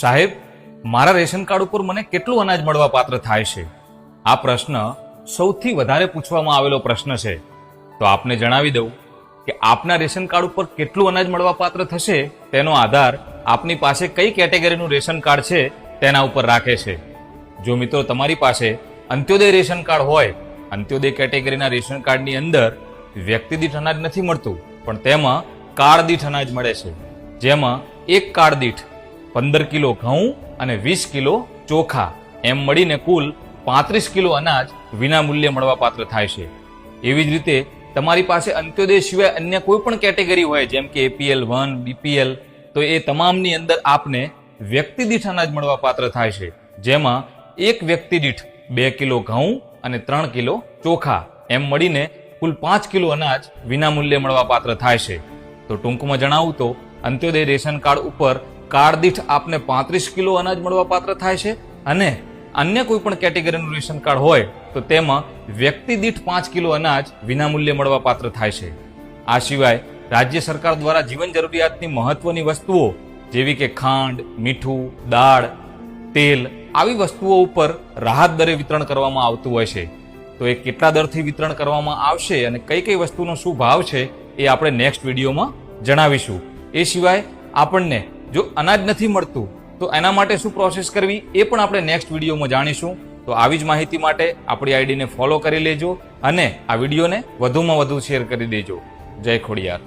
સાહેબ, મારા ration card ઉપર મને કેટલું અનાજ મળવા પાત્ર થાય છે? આ પ્રશ્ન સૌથી વધારે પૂછવામાં આવેલો પ્રશ્ન છે. તો આપને જણાવી દઉં કે આપના રેશન કાર્ડ ઉપર કેટલું અનાજ મળવા પાત્ર થશે તેનો આધાર આપની પાસે કઈ કેટેગરીનું રેશન કાર્ડ છે તેના ઉપર રાખે છે. જો મિત્રો તમારી પાસે અંત્યોદય રેશન કાર્ડ હોય, અંત્યોદય કેટેગરીના રેશન કાર્ડની અંદર વ્યક્તિ દીઠ અનાજ નથી મળતું, પણ તેમાં કાર્ડ દીઠ અનાજ મળે છે. જેમાં એક કાર્ડ દીઠ 15 કિલો ઘઉં અને 20 કિલો ચોખા એમ મળીને કુલ 35 કિલો અનાજ વિના મૂલ્યે મળવા પાત્ર થાય છે. એવી જ રીતે તમારી પાસે અંત્યોદય સિવાય અન્ય કોઈ પણ કેટેગરી હોય, જેમ કે APL 1, BPL, તો એ તમામની અંદર આપને વ્યક્તિ દીઠ અનાજ મળવા પાત્ર થાય છે. જેમાં એક વ્યક્તિ દીઠ 2 કિલો ઘઉં અને 3 કિલો ચોખા એમ મળીને કુલ 5 કિલો અનાજ વિના મૂલ્યે મળવા પાત્ર થાય છે. તો ટૂંકમાં જણાવું તો અંત્યોદય રેશન કાર્ડ ઉપર કાર્ડ દીઠ આપને 35 કિલો અનાજ મળવા પાત્ર થાય છે, અને અન્ય કોઈ પણ કેટેગરીનું રેશન કાર્ડ હોય તો તેમાં વ્યક્તિ દીઠ 5 કિલો અનાજ વિનામૂલ્યે મળવા પાત્ર થાય છે. આ સિવાય રાજ્ય સરકાર દ્વારા જીવન જરૂરિયાતની મહત્વની વસ્તુઓ જેવી કે ખાંડ, મીઠું, દાળ, તેલ આવી વસ્તુઓ ઉપર રાહત દરે વિતરણ કરવામાં આવતું હોય છે. તો એ કેટલા દરથી વિતરણ કરવામાં આવશે અને કઈ કઈ વસ્તુનો શું ભાવ છે એ આપણે નેક્સ્ટ વિડીયોમાં જણાવીશું. એ સિવાય આપણને જો અનાજ નથી મળતું તો એના માટે શું પ્રોસેસ કરવી એ પણ આપણે નેક્સ્ટ વિડીયોમાં જાણીશું. તો આવી જ માહિતી માટે આપણી આઈડીને ફોલો કરી લેજો અને આ વિડીયોને વધુમાં વધુ શેર કરી દેજો. જય ખોડિયાર.